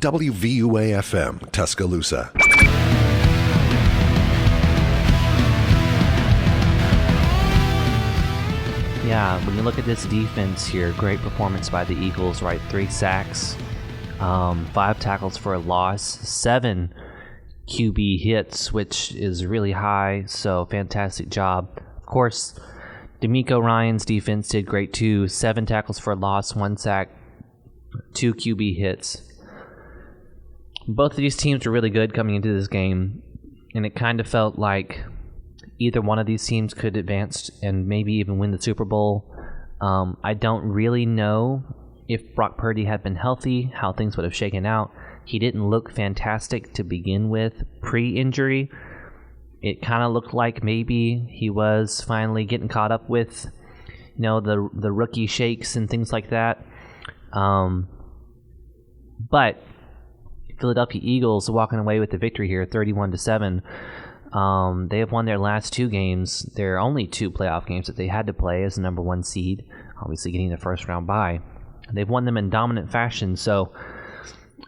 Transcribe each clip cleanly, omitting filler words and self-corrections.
WVUA-FM, Tuscaloosa. Yeah, when you look at this defense here, great performance by the Eagles, right? 3 sacks, 5 tackles for a loss, 7 QB hits, which is really high, so fantastic job. Of course, D'Amico Ryan's defense did great too. 7 tackles for a loss, 1 sack, 2 QB hits. Both of these teams were really good coming into this game, and it kind of felt like either one of these teams could advance and maybe even win the Super Bowl. I don't really know if Brock Purdy had been healthy, how things would have shaken out. He didn't look fantastic to begin with pre-injury. It kind of looked like maybe he was finally getting caught up with, the rookie shakes and things like that. But Philadelphia Eagles walking away with the victory here, 31-7. They have won their last 2 games. There are only 2 playoff games that they had to play as the number 1 seed, obviously getting the first round bye. They've won them in dominant fashion, so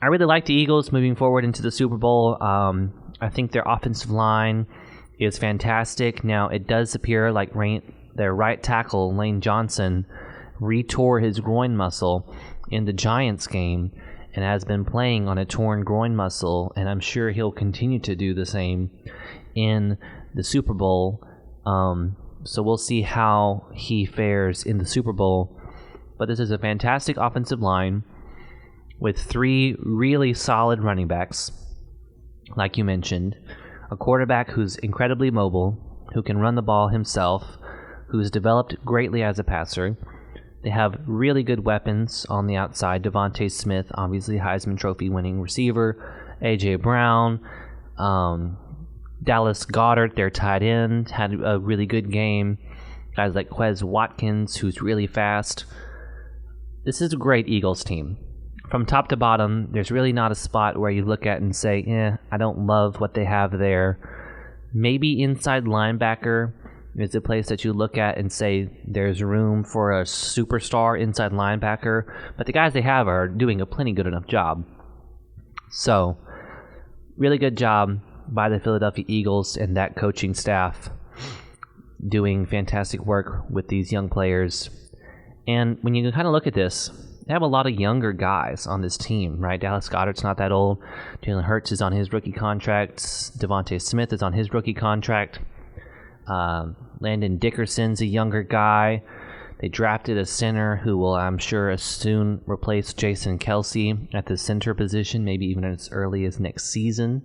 I really like the Eagles moving forward into the Super Bowl. I think their offensive line is fantastic. Now, it does appear like their right tackle, Lane Johnson, retore his groin muscle in the Giants game and has been playing on a torn groin muscle, and I'm sure he'll continue to do the same in the Super Bowl. So we'll see how he fares in the Super Bowl. But this is a fantastic offensive line with 3 really solid running backs, like you mentioned. A quarterback who's incredibly mobile, who can run the ball himself, who's developed greatly as a passer. They have really good weapons on the outside. Devontae Smith, obviously Heisman Trophy winning receiver. A.J. Brown. Dallas Goedert, their tight end, had a really good game. Guys like Quez Watkins, who's really fast. This is a great Eagles team. From top to bottom, there's really not a spot where you look at and say, I don't love what they have there. Maybe inside linebacker is a place that you look at and say there's room for a superstar inside linebacker, but the guys they have are doing a plenty good enough job. So, really good job by the Philadelphia Eagles and that coaching staff doing fantastic work with these young players. And when you kind of look at this, they have a lot of younger guys on this team, right? Dallas Goedert's not that old. Jalen Hurts is on his rookie contract. Devontae Smith is on his rookie contract. Landon Dickerson's a younger guy. They drafted a center who will, I'm sure, soon replace Jason Kelce at the center position, maybe even as early as next season.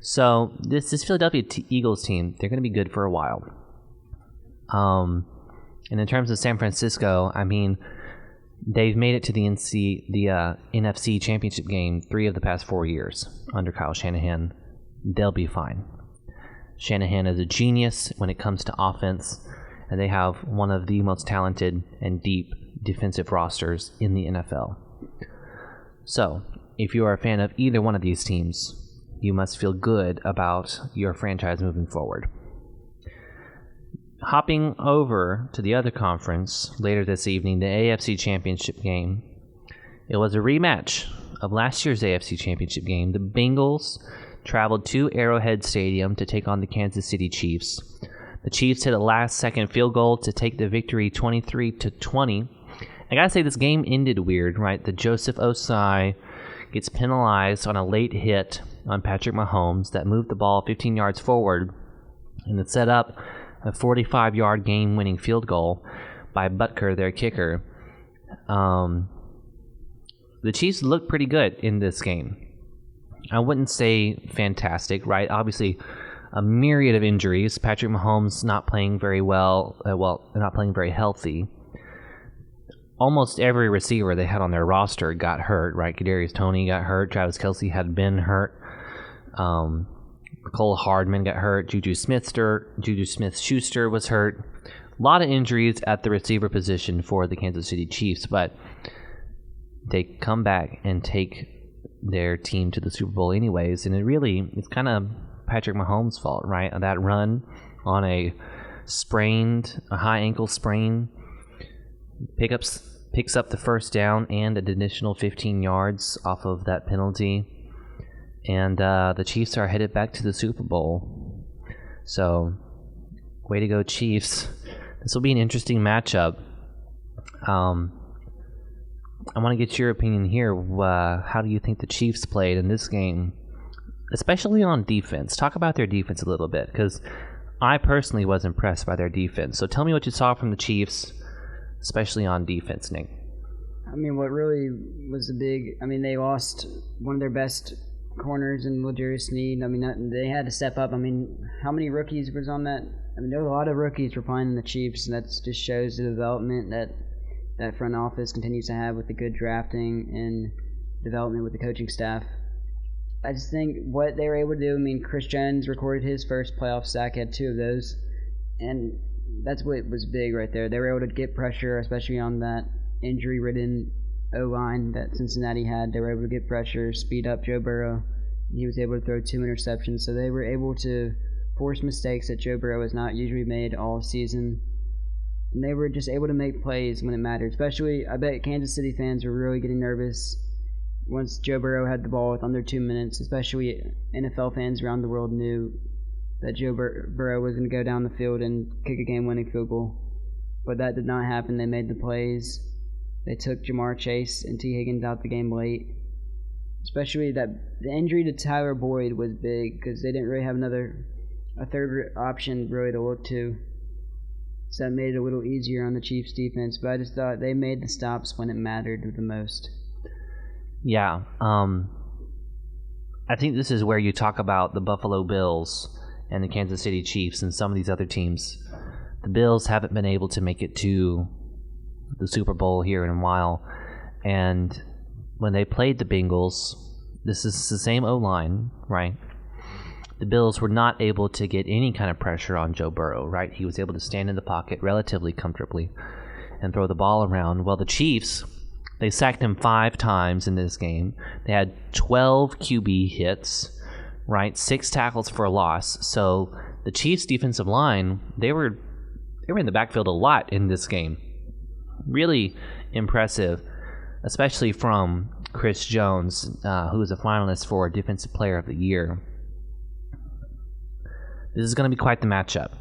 So this Philadelphia Eagles team, they're going to be good for a while. And in terms of San Francisco, I mean, they've made it to the NFC Championship game 3 of the past 4 years under Kyle Shanahan. They'll be fine. Shanahan is a genius when it comes to offense, and they have one of the most talented and deep defensive rosters in the NFL. So, if you are a fan of either one of these teams, you must feel good about your franchise moving forward. Hopping over to the other conference later this evening, the AFC Championship game. It was a rematch of last year's AFC Championship game. The Bengals traveled to Arrowhead Stadium to take on the Kansas City Chiefs. The Chiefs hit a last-second field goal to take the victory 23-20. I gotta say, this game ended weird, right? The Joseph Osai gets penalized on a late hit on Patrick Mahomes that moved the ball 15 yards forward, and it set up a 45-yard game-winning field goal by Butker, their kicker. The Chiefs looked pretty good in this game. I wouldn't say fantastic, right? Obviously, a myriad of injuries. Patrick Mahomes not playing very well, not playing very healthy. Almost every receiver they had on their roster got hurt, right? Kadarius Toney got hurt. Travis Kelce had been hurt. Cole Hardman got hurt. Juju Smith-Schuster was hurt. A lot of injuries at the receiver position for the Kansas City Chiefs, but they come back and take their team to the Super Bowl anyways, and it's kind of Patrick Mahomes' fault, right? That run on a high ankle sprain, pick up picks up the first down and an additional 15 yards off of that penalty. And the Chiefs are headed back to the Super Bowl. So, way to go, Chiefs. This will be an interesting matchup. I want to get your opinion here. How do you think the Chiefs played in this game, especially on defense? Talk about their defense a little bit, because I personally was impressed by their defense. So tell me what you saw from the Chiefs, especially on defense, Nick. I mean, what really was they lost one of their best corners in L'Jarius Sneed. I mean, they had to step up. I mean, how many rookies was on that? I mean, there were a lot of rookies were playing in the Chiefs, and that just shows the development that front office continues to have with the good drafting and development with the coaching staff. I just think what they were able to do, I mean, Chris Jones recorded his first playoff sack, had 2 of those, and that's what was big right there. They were able to get pressure, especially on that injury-ridden O-line that Cincinnati had. They were able to get pressure, speed up Joe Burrow. He was able to throw 2 interceptions, so they were able to force mistakes that Joe Burrow has not usually made all season. And they were just able to make plays when it mattered. Especially, I bet Kansas City fans were really getting nervous once Joe Burrow had the ball with under 2 minutes. Especially NFL fans around the world knew that Joe Burrow was going to go down the field and kick a game-winning field goal. But that did not happen. They made the plays. They took Jamar Chase and T. Higgins out the game late. Especially that the injury to Tyler Boyd was big because they didn't really have a third option really to look to. So that made it a little easier on the Chiefs' defense. But I just thought they made the stops when it mattered the most. Yeah. I think this is where you talk about the Buffalo Bills and the Kansas City Chiefs and some of these other teams. The Bills haven't been able to make it to the Super Bowl here in a while. And when they played the Bengals, this is the same O-line, right? The Bills were not able to get any kind of pressure on Joe Burrow, right? He was able to stand in the pocket relatively comfortably and throw the ball around. Well, the Chiefs, they sacked him 5 times in this game. They had 12 QB hits, right? 6 tackles for a loss. So the Chiefs' defensive line, they were in the backfield a lot in this game. Really impressive, especially from Chris Jones, who was a finalist for Defensive Player of the Year. This is going to be quite the matchup.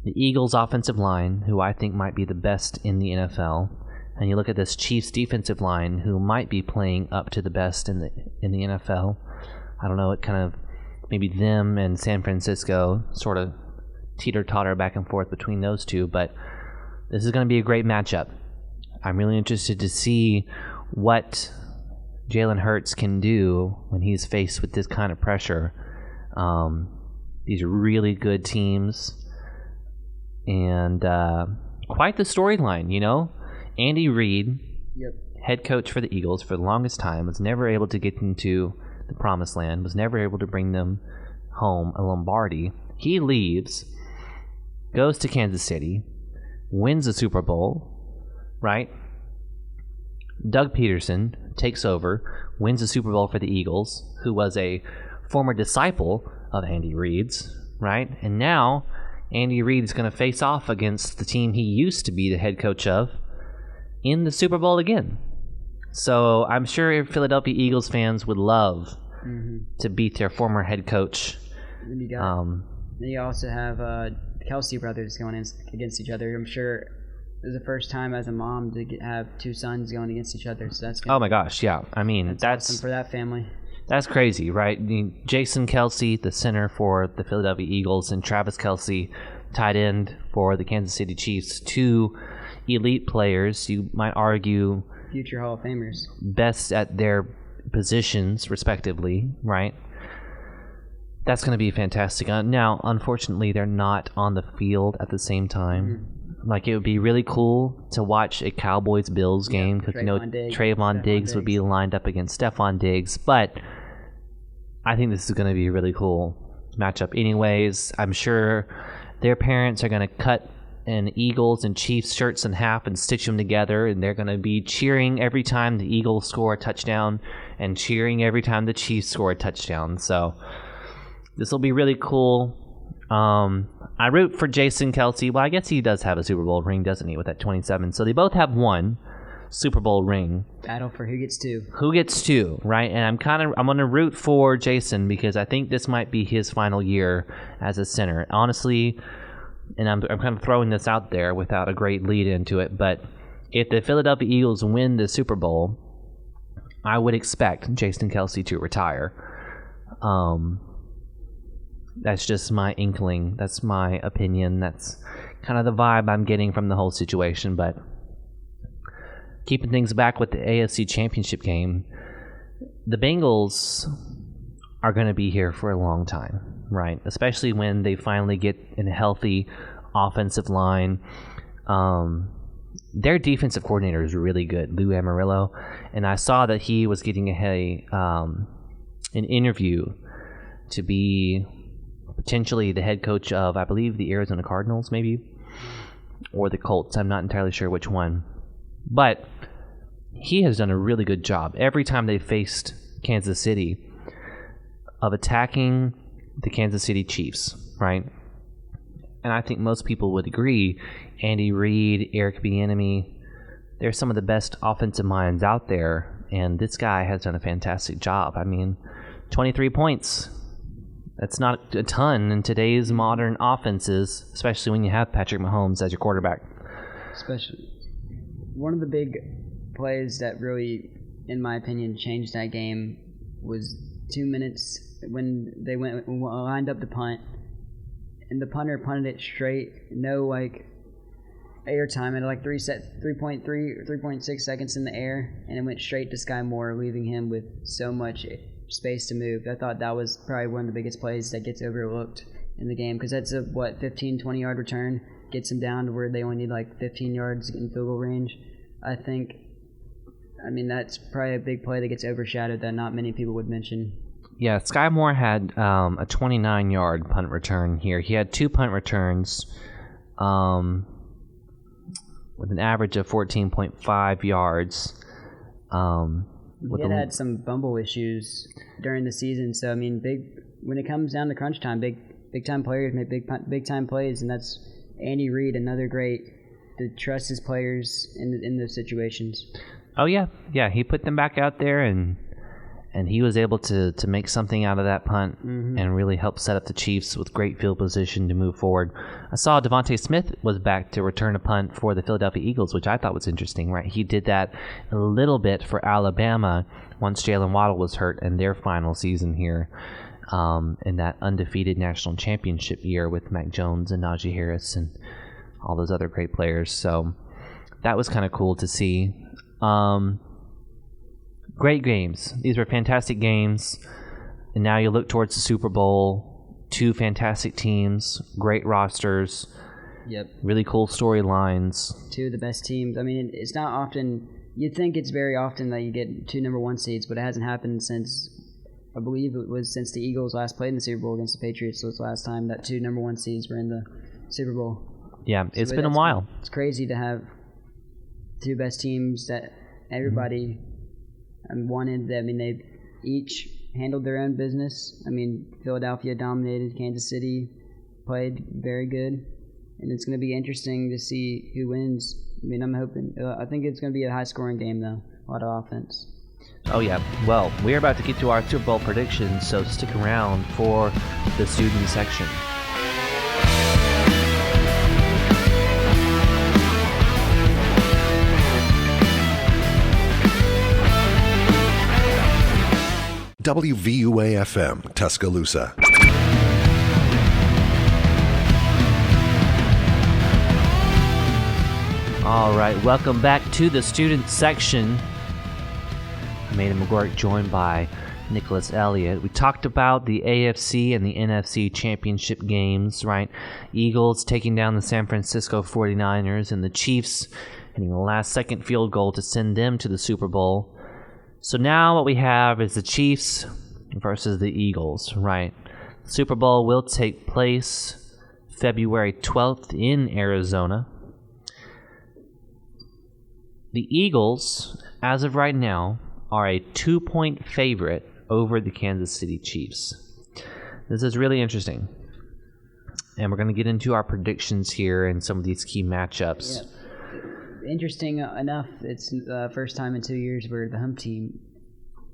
The Eagles' offensive line, who I think might be the best in the NFL, and you look at this Chiefs' defensive line, who might be playing up to the best in the NFL. I don't know, it kind of maybe them and San Francisco sort of teeter-totter back and forth between those two, but this is going to be a great matchup. I'm really interested to see what Jalen Hurts can do when he's faced with this kind of pressure. These are really good teams, and quite the storyline, you know? Andy Reid, head coach for the Eagles for the longest time, was never able to get into the promised land, was never able to bring them home a Lombardi. He leaves, goes to Kansas City, wins the Super Bowl, right? Doug Peterson takes over, wins the Super Bowl for the Eagles, who was a former disciple of Andy Reid's, right? And now Andy Reid is going to face off against the team he used to be the head coach of in the Super Bowl again. So I'm sure Philadelphia Eagles fans would love to beat their former head coach. Then you also have Kelsey brothers going against each other. I'm sure it was the first time as a mom to have 2 sons going against each other. So that's oh my gosh, yeah. I mean, that's awesome for that family. That's crazy, right? Jason Kelsey, the center for the Philadelphia Eagles, and Travis Kelsey, tight end for the Kansas City Chiefs. 2 elite players, you might argue, future Hall of Famers, best at their positions, respectively, right? That's going to be fantastic. Now, unfortunately, they're not on the field at the same time. Like, it would be really cool to watch a Cowboys-Bills game because, Trayvon Diggs would be lined up against Stephon Diggs. But I think this is going to be a really cool matchup anyways. I'm sure their parents are going to cut an Eagles and Chiefs shirts in half and stitch them together, and they're going to be cheering every time the Eagles score a touchdown and cheering every time the Chiefs score a touchdown. So this will be really cool. I root for Jason Kelsey. Well, I guess he does have a Super Bowl ring, doesn't he, with that 27? So they both have 1. Super Bowl ring. Battle for who gets two. Who gets two, right? And I'm going to root for Jason because I think this might be his final year as a center. Honestly, and I'm kind of throwing this out there without a great lead into it, but if the Philadelphia Eagles win the Super Bowl, I would expect Jason Kelce to retire. That's just my inkling. That's my opinion. That's kind of the vibe I'm getting from the whole situation. But keeping things back with the AFC Championship game, the Bengals are going to be here for a long time, right? Especially when they finally get in a healthy offensive line. Their defensive coordinator is really good, Lou Amarillo, and I saw that he was getting an interview to be potentially the head coach of, I believe, the Arizona Cardinals, maybe, or the Colts. I'm not entirely sure which one. But he has done a really good job every time they faced Kansas City of attacking the Kansas City Chiefs, right? And I think most people would agree, Andy Reid, Eric Bieniemy, they're some of the best offensive minds out there, and this guy has done a fantastic job. I mean, 23 points. That's not a ton in today's modern offenses, especially when you have Patrick Mahomes as your quarterback. Especially one of the big plays that really, in my opinion, changed that game was 2 minutes when they lined up the punt, and the punter punted it straight, no air time, at 3.6 seconds in the air, and it went straight to Sky Moore, leaving him with so much space to move. I thought that was probably one of the biggest plays that gets overlooked in the game, because that's a 15-20 yard return, gets them down to where they only need 15 yards in field goal range. I mean that's probably a big play that gets overshadowed that not many people would mention. Yeah, Sky Moore had a 29-yard punt return here. He had 2 punt returns with an average of 14.5 yards. He had some fumble issues during the season, so I mean, when it comes down to crunch time, big time players make big time plays, and that's Andy Reid, another great to trust his players in those situations. Oh yeah, he put them back out there, and he was able to make something out of that punt and really help set up the Chiefs with great field position to move forward. I saw Devontae Smith was back to return a punt for the Philadelphia Eagles, which I thought was interesting, right? He did that a little bit for Alabama once Jalen Waddle was hurt in their final season here in that undefeated national championship year with Mac Jones and Najee Harris and all those other great players. So that was kind of cool to see. Great games. These were fantastic games. And now you look towards the Super Bowl. 2 fantastic teams, great rosters. Yep. Really cool storylines. 2 of the best teams. I mean, it's not often. You'd think it's very often that you get 2 number 1 seeds, but it hasn't happened since, I believe it was since the Eagles last played in the Super Bowl against the Patriots. So it's the last time that 2 number 1 seeds were in the Super Bowl. Yeah, it's been a while. It's crazy to have 2 best teams that everybody wanted. I mean, they each handled their own business. I mean, Philadelphia dominated. Kansas City played very good. And it's going to be interesting to see who wins. I mean, I'm hoping. I think it's going to be a high-scoring game, though. A lot of offense. Oh, yeah. Well, we're about to get to our Super Bowl predictions, so stick around for the student section. WVUA-FM, Tuscaloosa. All right, welcome back to the student section. I'm Aidan Magouyrk, joined by Nicholas Elliott. We talked about the AFC and the NFC championship games, right? Eagles taking down the San Francisco 49ers and the Chiefs hitting a last-second field goal to send them to the Super Bowl. So now what we have is the Chiefs versus the Eagles, right? The Super Bowl will take place February 12th in Arizona. The Eagles, as of right now, are a 2-point favorite over the Kansas City Chiefs. This is really interesting. And we're going to get into our predictions here and some of these key matchups. Yeah. interesting enough, it's the first time in 2 years where the home team,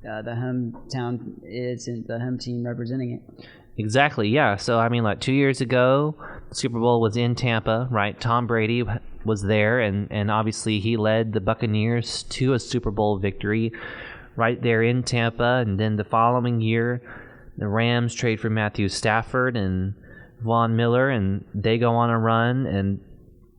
the hometown is the home team representing it. Exactly, yeah. So, I mean, like 2 years ago, the Super Bowl was in Tampa, right? Tom Brady was there, and obviously he led the Buccaneers to a Super Bowl victory right there in Tampa. And then the following year, the Rams trade for Matthew Stafford and Von Miller, and they go on a run and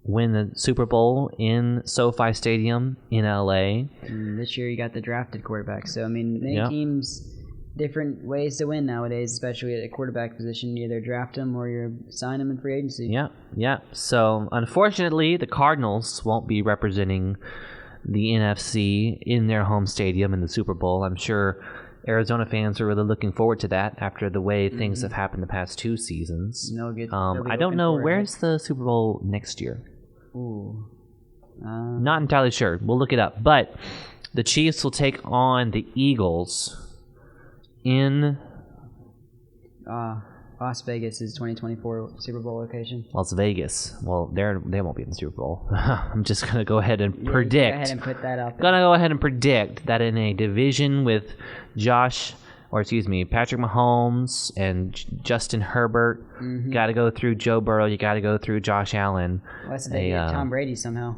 win the Super Bowl in SoFi Stadium in LA. And this year you got the drafted quarterback. So, I mean, many teams, different ways to win nowadays, especially at the quarterback position. You either draft them or you sign them in free agency. Yeah. So, unfortunately, the Cardinals won't be representing the NFC in their home stadium in the Super Bowl. I'm sure Arizona fans are really looking forward to that after the way things have happened the past 2 seasons. I don't know, where's the Super Bowl next year? Ooh. Not entirely sure. We'll look it up. But the Chiefs will take on the Eagles in Las Vegas is 2024 Super Bowl location. Las Vegas. Well, they won't be in the Super Bowl. I'm just going to go ahead and predict. Go ahead and put that out there. Going to go ahead and predict that in a division with Patrick Mahomes and Justin Herbert, got to go through Joe Burrow, you got to go through Josh Allen. Unless they get Tom Brady somehow.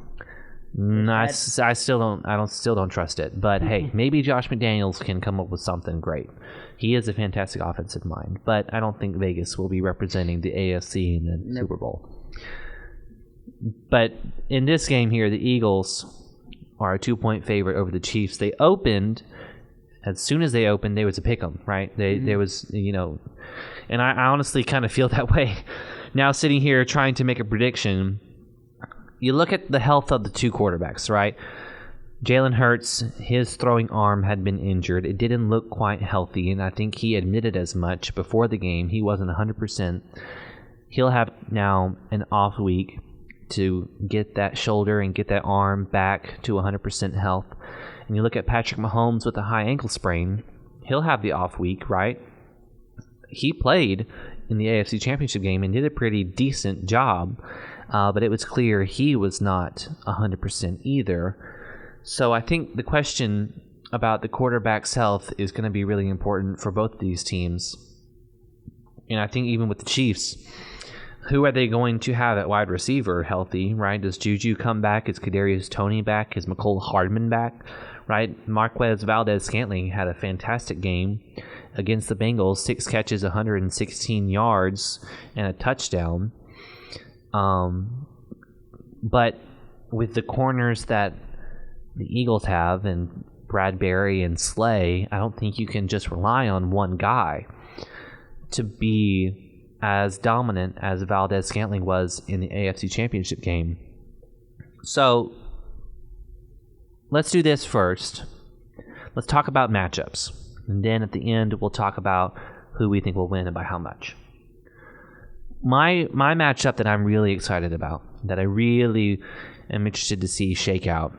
No, I still don't trust it. But hey, maybe Josh McDaniels can come up with something great. He is a fantastic offensive mind, but I don't think Vegas will be representing the AFC in the Super Bowl. But in this game here, the Eagles are a 2-point favorite over the Chiefs. They opened. As soon as they opened, there was a pick 'em, right? There was, and I honestly kind of feel that way. Now sitting here trying to make a prediction, you look at the health of the two quarterbacks, right? Jalen Hurts, his throwing arm had been injured. It didn't look quite healthy, and I think he admitted as much before the game. He wasn't 100%. He'll have now an off week to get that shoulder and get that arm back to 100% health. And you look at Patrick Mahomes with a high ankle sprain, he'll have the off week, right? He played in the AFC Championship game and did a pretty decent job, but it was clear he was not 100% either. So I think the question about the quarterback's health is going to be really important for both these teams. And I think even with the Chiefs, who are they going to have at wide receiver healthy, right? Does Juju come back? Is Kadarius Toney back? Is McCole Hardman back? Right? Marquez Valdez-Scantling had a fantastic game against the Bengals. 6 catches, 116 yards, and a touchdown. But with the corners that the Eagles have, and Bradbury and Slay, I don't think you can just rely on one guy to be as dominant as Valdez-Scantling was in the AFC Championship game. So let's do this first. Let's talk about matchups. And then at the end, we'll talk about who we think will win and by how much. My matchup that I'm really excited about, that I really am interested to see shake out,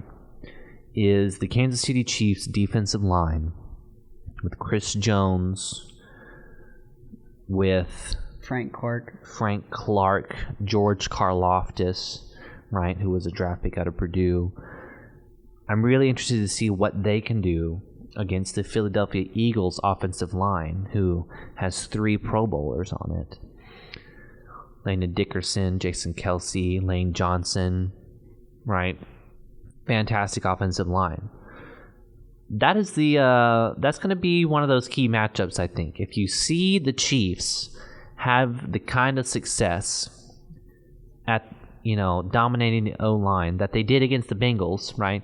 is the Kansas City Chiefs defensive line with Chris Jones, with Frank Clark, George Karlaftis, right, who was a draft pick out of Purdue. I'm really interested to see what they can do against the Philadelphia Eagles offensive line, who has 3 Pro Bowlers on it. Landon Dickerson, Jason Kelsey, Lane Johnson, right? Fantastic offensive line. That is that's going to be one of those key matchups, I think. If you see the Chiefs have the kind of success at, dominating the O-line that they did against the Bengals, right?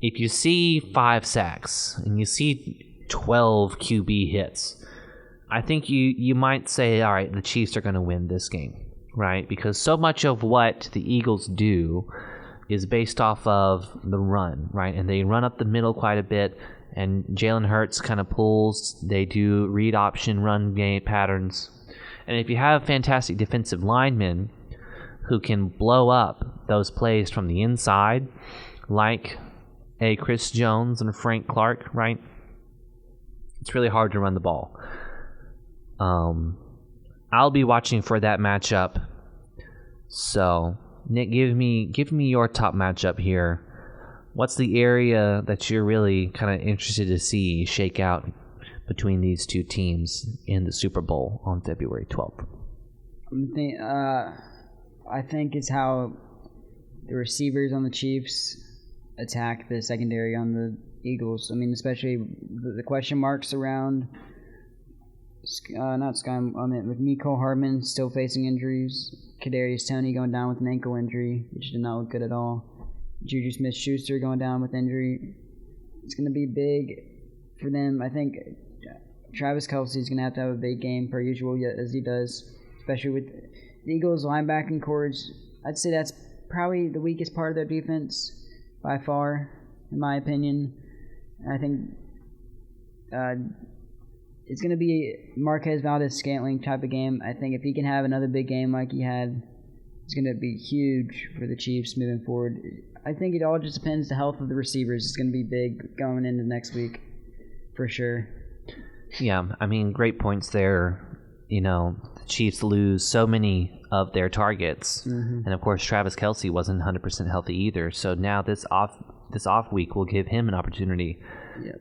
If you see 5 sacks and you see 12 QB hits, I think you might say, all right, the Chiefs are going to win this game, right? Because so much of what the Eagles do is based off of the run, right? And they run up the middle quite a bit, and Jalen Hurts kind of pulls. They do read option run game patterns. And if you have fantastic defensive linemen who can blow up those plays from the inside, like a Chris Jones and Frank Clark, right? It's really hard to run the ball. I'll be watching for that matchup. So Nick, give me your top matchup here. What's the area that you're really kind of interested to see shake out between these two teams in the Super Bowl on February 12th? I think it's how the receivers on the Chiefs attack the secondary on the Eagles. I mean, especially the question marks around with Mecole Hardman still facing injuries, Kadarius Toney going down with an ankle injury, which did not look good at all. Juju Smith-Schuster going down with injury. It's going to be big for them. I think Travis Kelce is going to have a big game per usual, as he does, especially with the Eagles' linebacking corps. I'd say that's probably the weakest part of their defense by far, in my opinion. I think it's going to be Marquez Valdez-Scantling type of game. I think if he can have another big game like he had, it's going to be huge for the Chiefs moving forward. I think it all just depends the health of the receivers. It's going to be big going into next week, for sure. Yeah, I mean, great points there. You know, the Chiefs lose so many of their targets, and of course, Travis Kelce wasn't 100% healthy either. So now this off week will give him an opportunity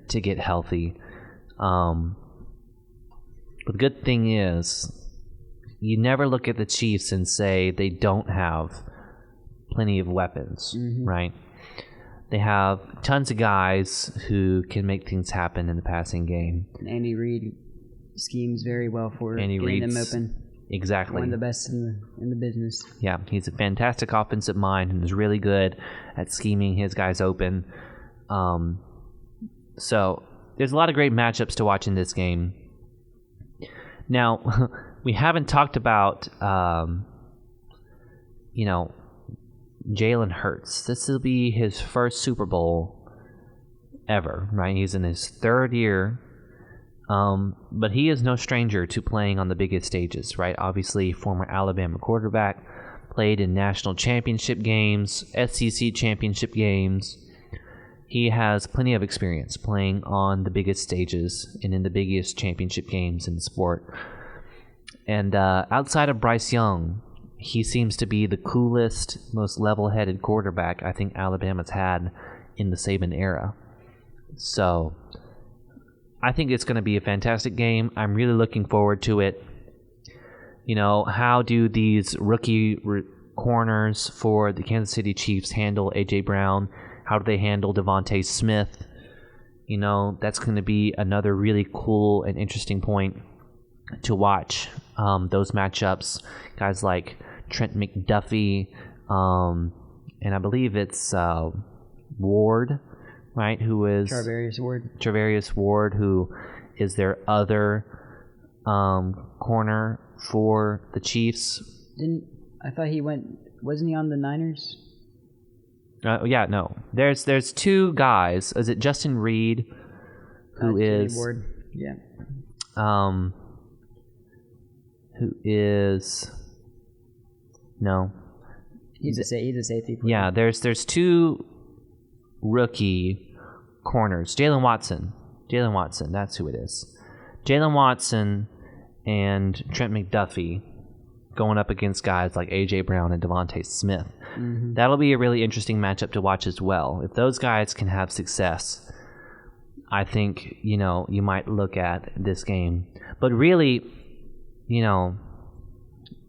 to get healthy. But the good thing is, you never look at the Chiefs and say they don't have plenty of weapons, right? They have tons of guys who can make things happen in the passing game. Andy Reid schemes very well for getting them open. Exactly. One of the best in the business. Yeah, he's a fantastic offensive mind and is really good at scheming his guys open. So there's a lot of great matchups to watch in this game. Now, we haven't talked about, Jalen Hurts. This will be his first Super Bowl ever, right? He's in his third year. But he is no stranger to playing on the biggest stages, right? Obviously, former Alabama quarterback, played in national championship games, SEC championship games. He has plenty of experience playing on the biggest stages and in the biggest championship games in the sport. And outside of Bryce Young, he seems to be the coolest, most level-headed quarterback I think Alabama's had in the Saban era. So I think it's going to be a fantastic game. I'm really looking forward to it. You know, how do these rookie corners for the Kansas City Chiefs handle A.J. Brown? How do they handle Devontae Smith? You know, that's going to be another really cool and interesting point to watch. Those matchups, guys like Trent McDuffie, and I believe it's Ward, right? Who is Travarius Ward, who is their other corner for the Chiefs. I thought wasn't he on the Niners? No. There's two guys. Is it Justin Reed, who is Ward? Yeah. Who is no? He's a safety player. Yeah. There's two rookie corners. Jalen Watson. That's who it is. Jalen Watson and Trent McDuffie going up against guys like A.J. Brown and Devontae Smith. That'll be a really interesting matchup to watch as well. If those guys can have success, I think, you might look at this game. But really,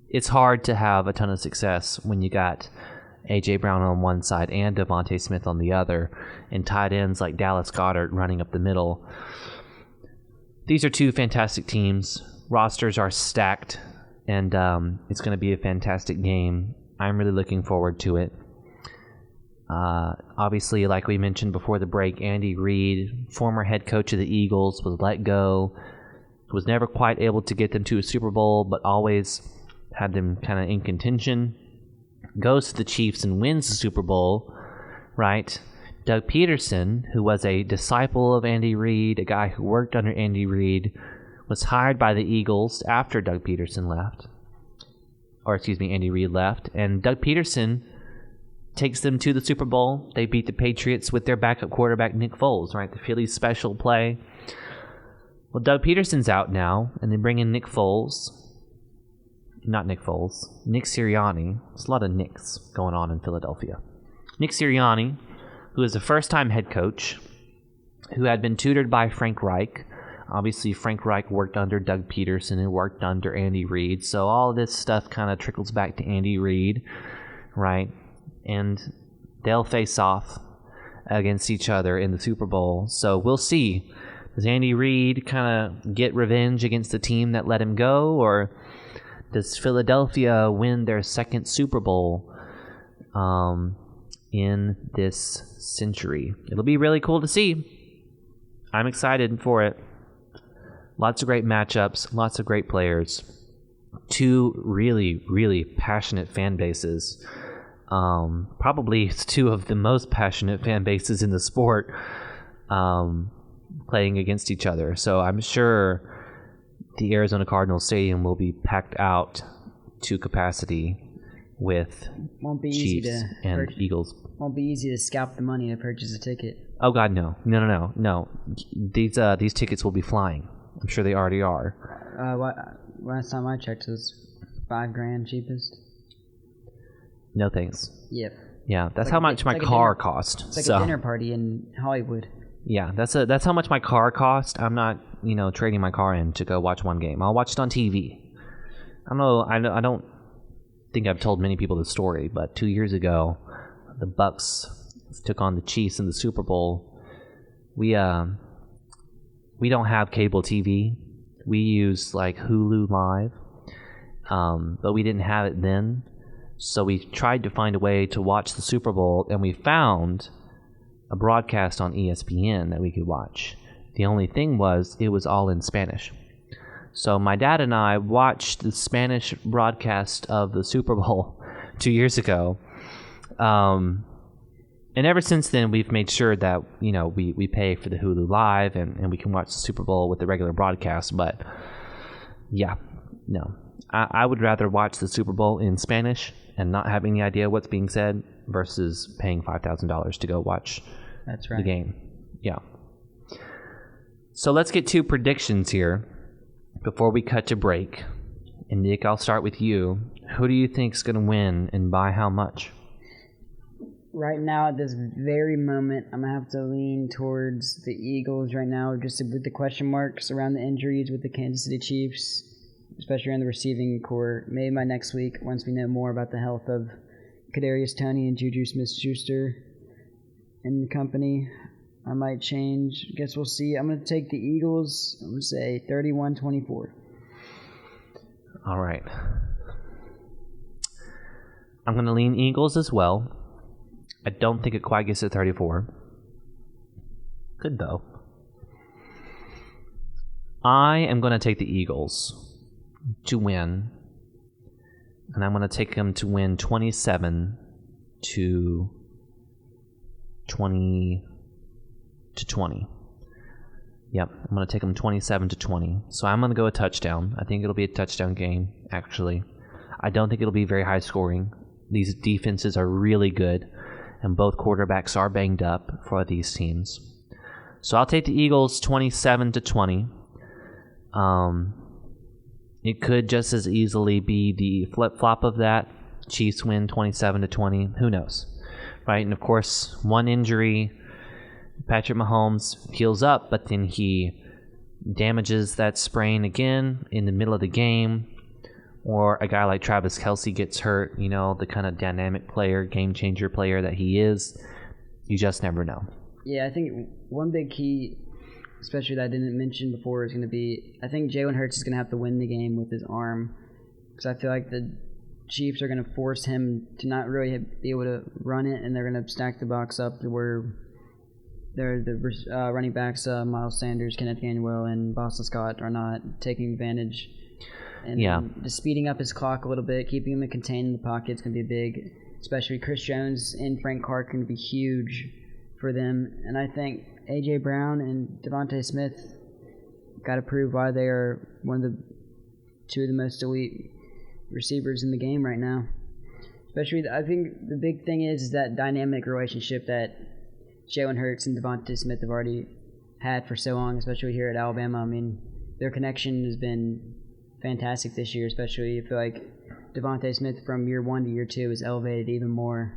it's hard to have a ton of success when you got A.J. Brown on one side and Devontae Smith on the other, and tight ends like Dallas Goedert running up the middle. These are two fantastic teams. Rosters are stacked, and it's going to be a fantastic game. I'm really looking forward to it. Obviously, like we mentioned before the break, Andy Reid, former head coach of the Eagles, was let go. Was never quite able to get them to a Super Bowl, but always had them kind of in contention. Goes to the Chiefs and wins the Super Bowl, right? Doug Peterson, who was a disciple of Andy Reid, a guy who worked under Andy Reid, was hired by the Eagles after Doug Peterson left. Andy Reid left. And Doug Peterson takes them to the Super Bowl. They beat the Patriots with their backup quarterback, Nick Foles, right? The Phillies special play. Well, Doug Peterson's out now, and they bring in Nick Foles. not Nick Foles, Nick Sirianni. There's a lot of Nicks going on in Philadelphia. Nick Sirianni, who is a first-time head coach, who had been tutored by Frank Reich. Obviously, Frank Reich worked under Doug Peterson and worked under Andy Reid, so all of this stuff kind of trickles back to Andy Reid, right? And they'll face off against each other in the Super Bowl, so we'll see. Does Andy Reid kind of get revenge against the team that let him go, or does Philadelphia win their second Super Bowl in this century? It'll be really cool to see. I'm excited for it. Lots of great matchups, lots of great players. Two really, really passionate fan bases. Probably two of the most passionate fan bases in the sport playing against each other. So I'm sure the Arizona Cardinals Stadium will be packed out to capacity with Chiefs and Eagles. Won't be easy to scalp the money to purchase a ticket. Oh God, no. These tickets will be flying. I'm sure they already are. Last time I checked, it was $5,000 cheapest. No thanks. Yep. Yeah, that's how much my car cost. It's like a dinner party in Hollywood. Yeah, that's how much my car cost. I'm not, trading my car in to go watch one game. I'll watch it on TV. I don't think I've told many people the story, but 2 years ago, the Bucks took on the Chiefs in the Super Bowl. We don't have cable TV. We use like Hulu Live, but we didn't have it then. So we tried to find a way to watch the Super Bowl, and we found a broadcast on ESPN that we could watch. The only thing was, it was all in Spanish. So my dad and I watched the Spanish broadcast of the Super Bowl 2 years ago. And ever since then, we've made sure that, we pay for the Hulu Live and we can watch the Super Bowl with the regular broadcast. But, yeah, no. I would rather watch the Super Bowl in Spanish and not have any idea what's being said versus paying $5,000 to go watch the game. Yeah. So let's get to predictions here before we cut to break. And Nick, I'll start with you. Who do you think is going to win and by how much? Right now, at this very moment, I'm going to have to lean towards the Eagles right now, just with the question marks around the injuries with the Kansas City Chiefs, especially around the receiving core. Maybe by next week, once we know more about the health of Kadarius Toney and Juju Smith-Schuster and company, I might change. Guess we'll see. I'm going to take the Eagles. I'm going to say 31-24. All right. I'm going to lean Eagles as well. I don't think it quite gets to 34. Could, though. I am going to take the Eagles to win. And I'm going to take them to win 27 to 20. Yep, I'm going to take them 27 to 20. So I'm going to go a touchdown. I think it'll be a touchdown game, actually. I don't think it'll be very high scoring. These defenses are really good, and both quarterbacks are banged up for these teams. So I'll take the Eagles 27 to 20. It could just as easily be the flip-flop of that. Chiefs win 27 to 20. Who knows? Right? And of course, one injury, Patrick Mahomes heals up, but then he damages that sprain again in the middle of the game. Or a guy like Travis Kelce gets hurt, the kind of dynamic player, game-changer player that he is. You just never know. Yeah, I think one big key, especially that I didn't mention before, is going to be, I think Jalen Hurts is going to have to win the game with his arm. Because I feel like the Chiefs are going to force him to not really be able to run it, and they're going to stack the box up to where the running backs, Miles Sanders, Kenneth Gainwell, and Boston Scott are not taking advantage. And just speeding up his clock a little bit, keeping him contained in the pocket is going to be big. Especially Chris Jones and Frank Clark are going to be huge for them. And I think A.J. Brown and Devontae Smith got to prove why they are two of the most elite receivers in the game right now. Especially, I think the big thing is that dynamic relationship that Jalen Hurts and Devontae Smith have already had for so long, especially here at Alabama. I mean, their connection has been fantastic this year, especially. I feel like Devontae Smith from year 1 to year 2 is elevated even more.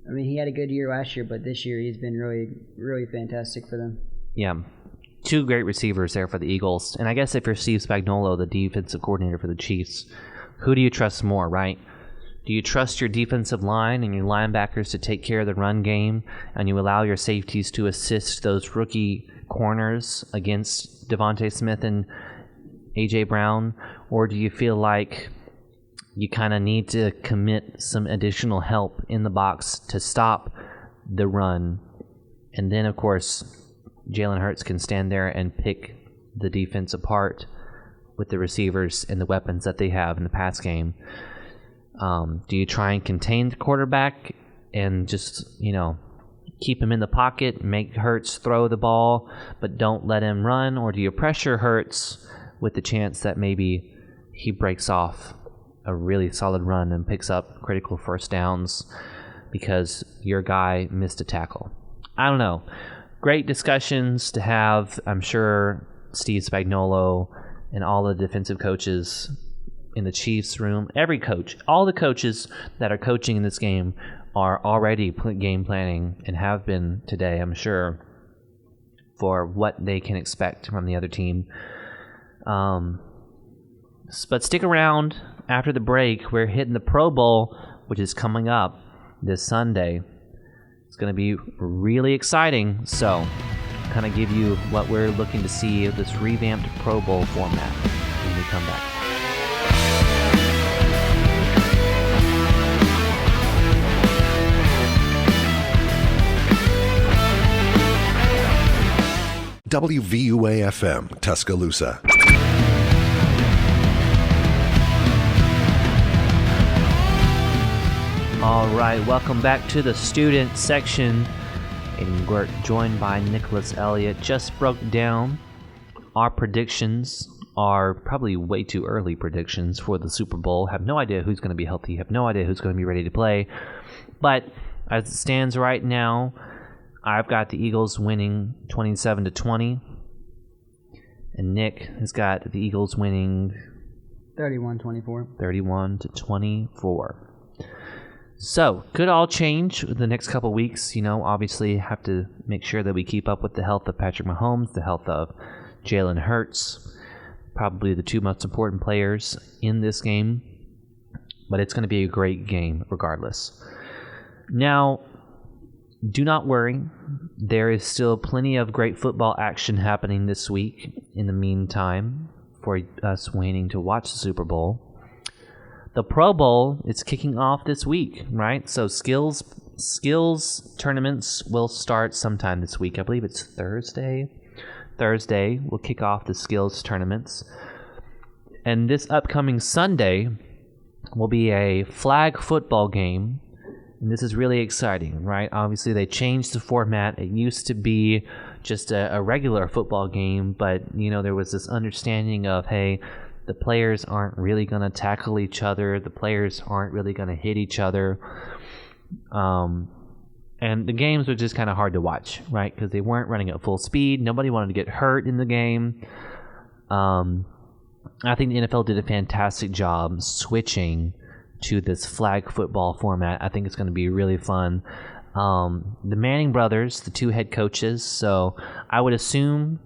I mean, he had a good year last year, but this year he's been really, really fantastic for them. Yeah. 2 great receivers there for the Eagles. And I guess if you're Steve Spagnuolo, the defensive coordinator for the Chiefs, who do you trust more, right? Do you trust your defensive line and your linebackers to take care of the run game, and you allow your safeties to assist those rookie corners against Devontae Smith and A.J. Brown? Or do you feel like you kind of need to commit some additional help in the box to stop the run? And then, of course, Jalen Hurts can stand there and pick the defense apart with the receivers and the weapons that they have in the pass game. Do you try and contain the quarterback and just, keep him in the pocket, make Hurts throw the ball, but don't let him run? Or do you pressure Hurts with the chance that maybe he breaks off a really solid run and picks up critical first downs because your guy missed a tackle? I don't know. Great discussions to have. I'm sure Steve Spagnuolo and all the defensive coaches in the Chiefs room, every coach, all the coaches that are coaching in this game are already game planning and have been today, I'm sure, for what they can expect from the other team. But stick around after the break. We're hitting the Pro Bowl, which is coming up this Sunday. It's going to be really exciting. So, kind of give you what we're looking to see of this revamped Pro Bowl format when we come back. WVUA-FM, Tuscaloosa. All right, welcome back to the student section. Aidan Magouyrk, joined by Nicholas Elliott, just broke down our predictions, are probably way too early predictions for the Super Bowl. Have no idea who's going to be healthy, have no idea who's going to be ready to play. But as it stands right now, I've got the Eagles winning 27-20, and Nick has got the Eagles winning 31-24. 31-24. So, could all change the next couple weeks. Obviously have to make sure that we keep up with the health of Patrick Mahomes, the health of Jalen Hurts, probably the 2 most important players in this game. But it's going to be a great game regardless. Now, do not worry. There is still plenty of great football action happening this week in the meantime for us waiting to watch the Super Bowl. The Pro Bowl is kicking off this week, right? So skills tournaments will start sometime this week. I believe it's Thursday. Thursday will kick off the skills tournaments. And this upcoming Sunday will be a flag football game. And this is really exciting, right? Obviously, they changed the format. It used to be just a regular football game, but, there was this understanding of, hey, the players aren't really going to tackle each other. The players aren't really going to hit each other. And the games were just kind of hard to watch, right? Because they weren't running at full speed. Nobody wanted to get hurt in the game. I think the NFL did a fantastic job switching to this flag football format. I think it's going to be really fun. The Manning brothers, the 2 head coaches, so I would assume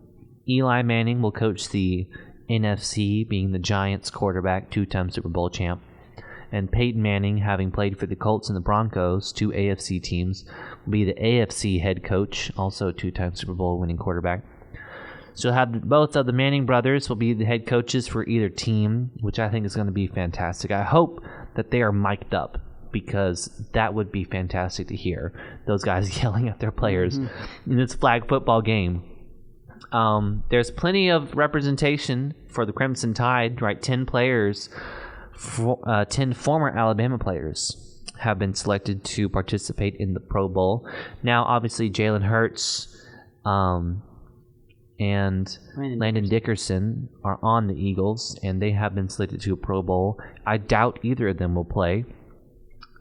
Eli Manning will coach the NFC, being the Giants quarterback, 2-time Super Bowl champ, and Peyton Manning, having played for the Colts and the Broncos, 2 AFC teams, will be the AFC head coach, also 2-time Super Bowl winning quarterback. So both of the Manning brothers will be the head coaches for either team, which I think is going to be fantastic. I hope that they are mic'd up, because that would be fantastic to hear, those guys yelling at their players in this flag football game. There's plenty of representation for the Crimson Tide, right? 10 players, 10 former Alabama players have been selected to participate in the Pro Bowl. Now, obviously, Jalen Hurts and Landon Dickerson are on the Eagles, and they have been selected to a Pro Bowl. I doubt either of them will play.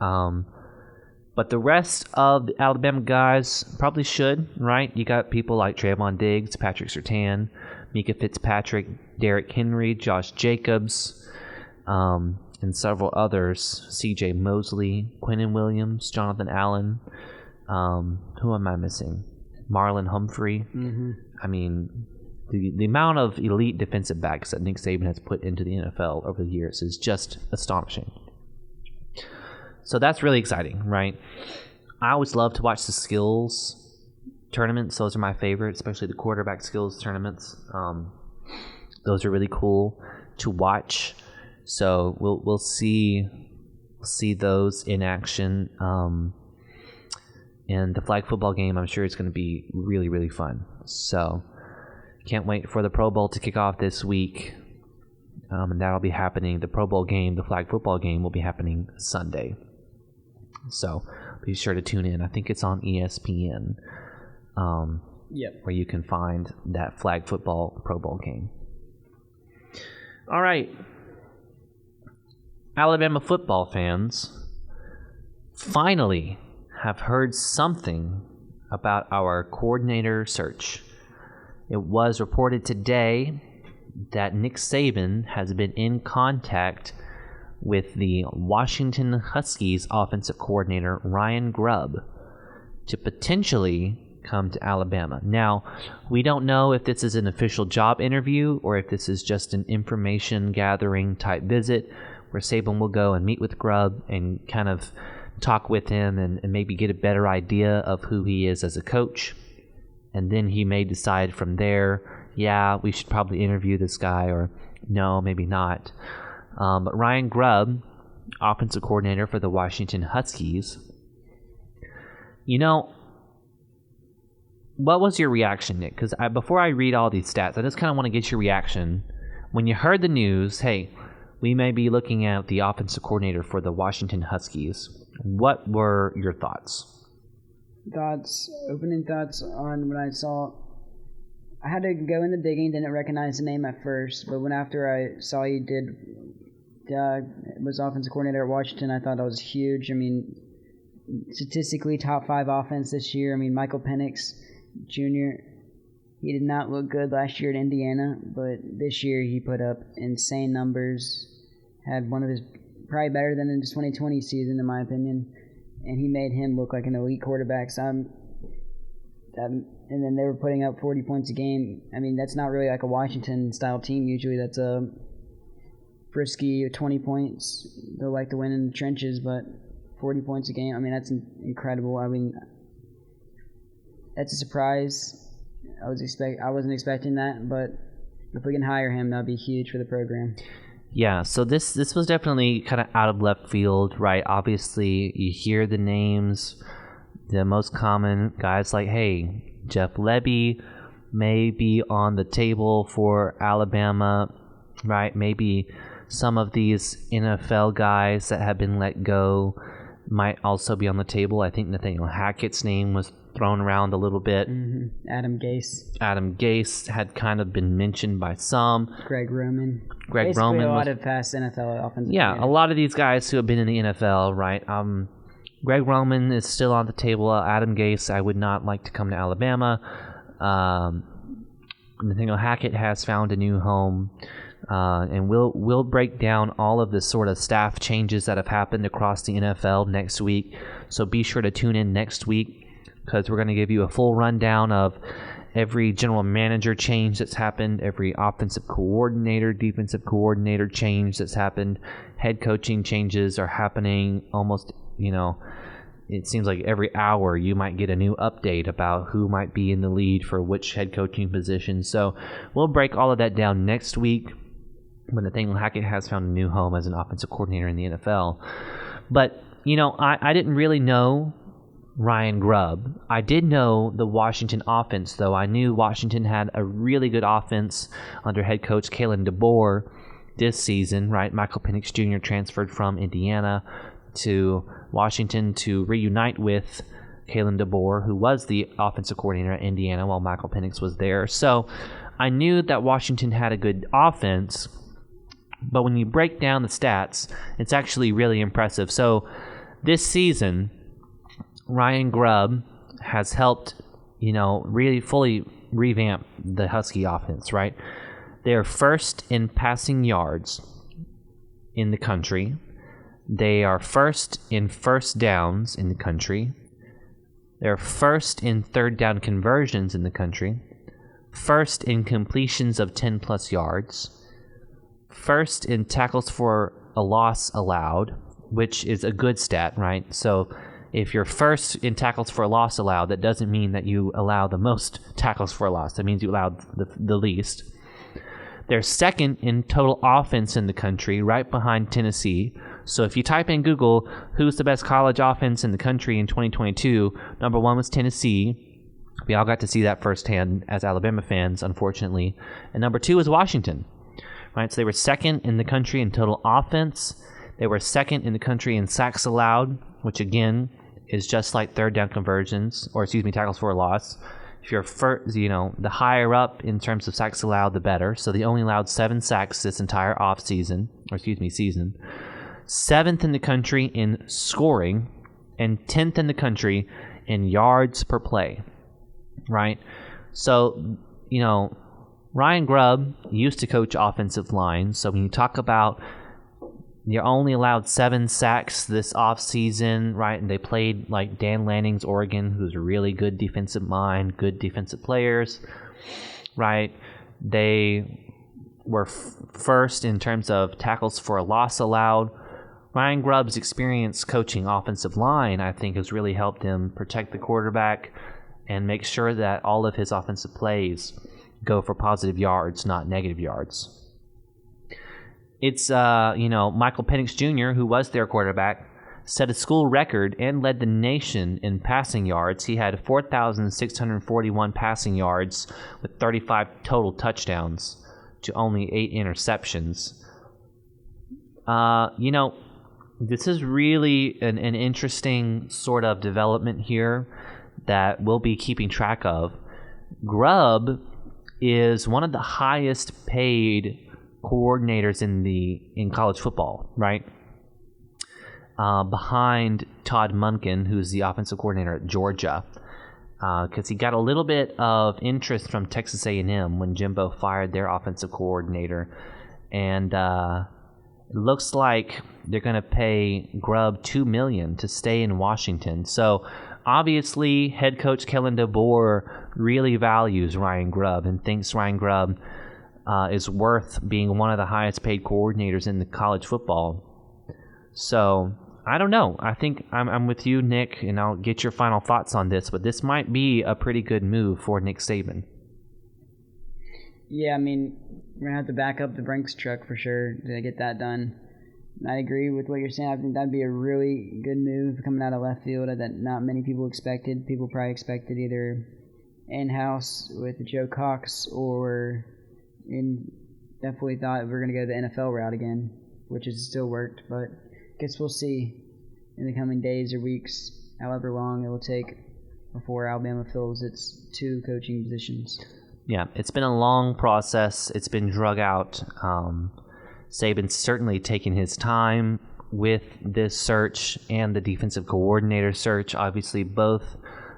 But the rest of the Alabama guys probably should, right? You got people like Trayvon Diggs, Patrick Surtain, Mika Fitzpatrick, Derrick Henry, Josh Jacobs, and several others. C.J. Mosley, Quinnen Williams, Jonathan Allen. Who am I missing? Marlon Humphrey. Mm-hmm. I mean, the amount of elite defensive backs that Nick Saban has put into the NFL over the years is just astonishing. So that's really exciting, right? I always love to watch the skills tournaments. Those are my favorite, especially the quarterback skills tournaments. Those are really cool to watch. So we'll see those in action. And the flag football game, I'm sure it's going to be really, really fun. So can't wait for the Pro Bowl to kick off this week. And that'll be happening. The Pro Bowl game, the flag football game, will be happening Sunday. So be sure to tune in. I think it's on ESPN, where you can find that flag football Pro Bowl game. All right. Alabama football fans finally have heard something about our coordinator search. It was reported today that Nick Saban has been in contact with the Washington Huskies offensive coordinator Ryan Grubb to potentially come to Alabama. Now, we don't know if this is an official job interview or if this is just an information gathering type visit where Saban will go and meet with Grubb and kind of talk with him and maybe get a better idea of who he is as a coach. And then he may decide from there, yeah, we should probably interview this guy, or no, maybe not. But Ryan Grubb, offensive coordinator for the Washington Huskies, what was your reaction, Nick? Because before I read all these stats, I just kind of want to get your reaction. When you heard the news, hey, we may be looking at the offensive coordinator for the Washington Huskies, what were your thoughts? Opening thoughts on when I saw. I had to go in the digging, didn't recognize the name at first, but after I saw he was offensive coordinator at Washington, I thought that was huge. I mean, statistically, top 5 offense this year. I mean, Michael Penix Jr., he did not look good last year at Indiana, but this year he put up insane numbers, had one of his, probably better than in his 2020 season, in my opinion, and he made him look like an elite quarterback. So and then they were putting up 40 points a game. I mean, that's not really like a Washington-style team. Usually that's a frisky 20 points. They'll like to win in the trenches, but 40 points a game, I mean, that's incredible. I mean, that's a surprise. I wasn't expecting that, but if we can hire him, that'd be huge for the program. Yeah, so this was definitely kind of out of left field, right? Obviously, you hear the names, the most common guys like, hey, Jeff Lebby may be on the table for Alabama, right? Maybe some of these NFL guys that have been let go might also be on the table. I think Nathaniel Hackett's name was thrown around a little bit. Mm-hmm. Adam Gase had kind of been mentioned by some. Greg Roman. Basically a lot of past NFL offensive. Yeah, a lot of these guys who have been in the NFL, right? Greg Roman is still on the table. Adam Gase, I would not like to come to Alabama. Nathaniel Hackett has found a new home. And we'll break down all of the sort of staff changes that have happened across the NFL next week. So be sure to tune in next week, because we're going to give you a full rundown of every general manager change that's happened, every offensive coordinator, defensive coordinator change that's happened. Head coaching changes are happening almost, it seems like every hour you might get a new update about who might be in the lead for which head coaching position. So we'll break all of that down next week when Nathaniel Hackett has found a new home as an offensive coordinator in the NFL. But, I didn't really know Ryan Grubb. I did know the Washington offense, though. I knew Washington had a really good offense under head coach Kalen DeBoer this season, right? Michael Penix Jr. transferred from Indiana to Washington to reunite with Kalen DeBoer, who was the offensive coordinator at Indiana while Michael Penix was there. So I knew that Washington had a good offense, but when you break down the stats, it's actually really impressive. So this season, Ryan Grubb has helped, really fully revamp the Husky offense, right? They are first in passing yards in the country. They are first in first downs in the country. They're first in third down conversions in the country. First in completions of 10-plus yards. First in tackles for a loss allowed, which is a good stat, right? So if you're first in tackles for a loss allowed, that doesn't mean that you allow the most tackles for a loss. That means you allowed the least. They're second in total offense in the country, right behind Tennessee. So if you type in Google, who's the best college offense in the country in 2022, number one was Tennessee. We all got to see that firsthand as Alabama fans, unfortunately. And number two was Washington. Right, so they were second in the country in total offense. They were second in the country in sacks allowed, which again is just like third down conversions, tackles for a loss. If you're first, the higher up in terms of sacks allowed, the better. So they only allowed 7 sacks this entire season. 7th in the country in scoring, and 10th in the country in yards per play. Right? So, Ryan Grubb used to coach offensive line, so when you talk about you're only allowed 7 sacks this offseason, right, and they played like Dan Lanning's Oregon, who's a really good defensive mind, good defensive players, right? They were first in terms of tackles for a loss allowed. Ryan Grubb's experience coaching offensive line, I think, has really helped him protect the quarterback and make sure that all of his offensive plays go for positive yards, not negative yards. It's, Michael Penix Jr., who was their quarterback, set a school record and led the nation in passing yards. He had 4,641 passing yards with 35 total touchdowns to only 8 interceptions. This is really an interesting sort of development here that we'll be keeping track of. Grubb is one of the highest paid coordinators in college football, right? Behind Todd Monken, who's the offensive coordinator at Georgia, because he got a little bit of interest from Texas A&M when Jimbo fired their offensive coordinator, and it looks like they're going to pay Grubb $2 million to stay in Washington. So obviously, head coach Kellen DeBoer really values Ryan Grubb and thinks Ryan Grubb is worth being one of the highest paid coordinators in the college football. So I don't know. I think I'm with you, Nick, and I'll get your final thoughts on this, but this might be a pretty good move for Nick Saban. Yeah, we're going to have to back up the Brinks truck for sure to get that done. And I agree with what you're saying. I think that'd be a really good move coming out of left field that not many people expected. People probably expected either in-house with Joe Cox and definitely thought we were going to go the NFL route again, which has still worked. But I guess we'll see in the coming days or weeks, however long it will take before Alabama fills its 2 coaching positions. Yeah, it's been a long process. It's been drug out. Saban's certainly taken his time with this search and the defensive coordinator search. Obviously, both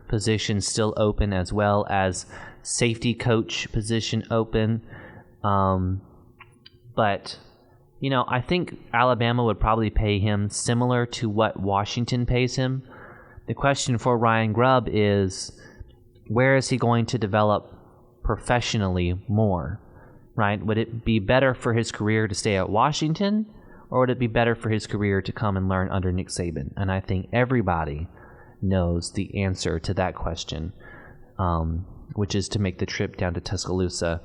positions still open, as well as safety coach position open. But, I think Alabama would probably pay him similar to what Washington pays him. The question for Ryan Grubb is, where is he going to develop professionally more, right? Would it be better for his career to stay at Washington, or would it be better for his career to come and learn under Nick Saban? And I think everybody knows the answer to that question, which is to make the trip down to Tuscaloosa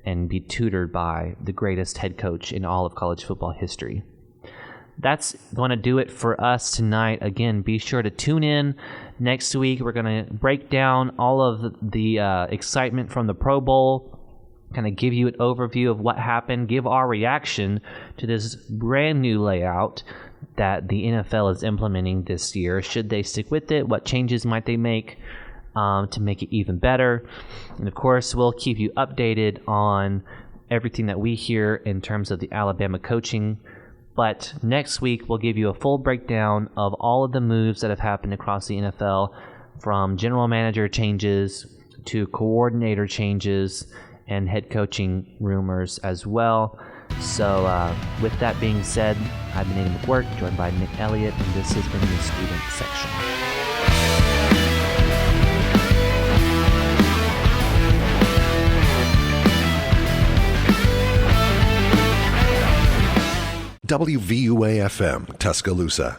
and be tutored by the greatest head coach in all of college football history. That's going to do it for us tonight. Again, be sure to tune in next week. We're going to break down all of the excitement from the Pro Bowl, kind of give you an overview of what happened, give our reaction to this brand new layout that the NFL is implementing this year. Should they stick with it? What changes might they make to make it even better? And of course, we'll keep you updated on everything that we hear in terms of the Alabama coaching. But next week, we'll give you a full breakdown of all of the moves that have happened across the NFL, from general manager changes to coordinator changes and head coaching rumors as well. So with that being said, I've been Aidan Magouyrk, joined by Nick Elliott, and this has been the Student Section. WVUA-FM, Tuscaloosa.